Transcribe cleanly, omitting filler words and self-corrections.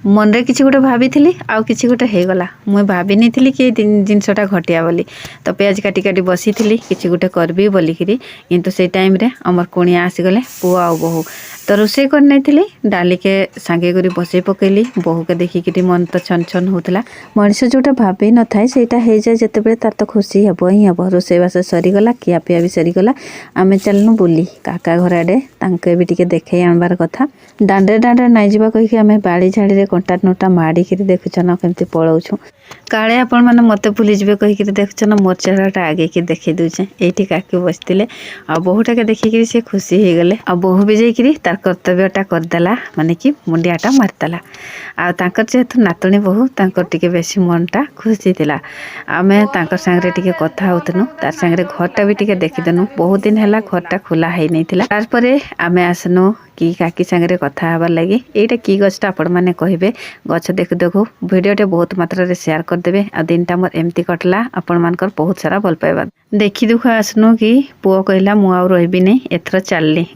मनरे किसी गोटे भाभी आउ किसी गोटे होगला मुई भाभी नहीं कि जिनसटा घटिया बोली तो पियाज काटी काटी बसी थी किसी गोटे करबी बोलिकी किंतु से टाइम रे अमर कुणिया आसीगले पुओ आ बहु तो रोसे कर नहीं डाली के सांगे करी बसई पकईली बहु के देखिकी मन तो छन छन होता मनीष जोटा भाभी न थाए से हो जाए जिते तार तो खुशी हे ही हे रोसईबास सरीगला किया पिया भी सरीगला आम चलनु बुली काका घर आडे तांके भी टिके देखे आनबार कथा दांडे दांडे नाई जा कहीकि आम बाड़ी झाड़ी कंटा नोटा माड़िकी देखुन केमती पलाऊँ काले आपण मैंने मत भूलीजे कहीकि देखुन मोर चेहराटा आगे की देखी दूचे ये काकी बसते आ बहुटा के देखिकी से खुशी हो गले आ बहु भी जाकि तार कर्तव्यटा करदेला माने कि मुंडियाटा मारिदेला आ जेहेतु नातुणी बहु टे बेसी मनटा खुशी थिला आमे सांगे टिके कथा होतनु तार सांगे घरटा भी टिके देखीदेनु बहुत दिन है घरटा खोला है नहीं थिला तारपरे आमे आसनु कि काकी सांगे कथा हबार लगी एटा की गछटा आपण माने कहिबे गछ देखु देखु भिडियोटे बहुत मात्रा रे शेयर करदेबे आ दिनटा मोर एमती कटला आपण मानकर बहुत सारा भल पाइबा देखी दुख आसनु कि पुओ कहला मु आ रहिबी नै एथरा चलली।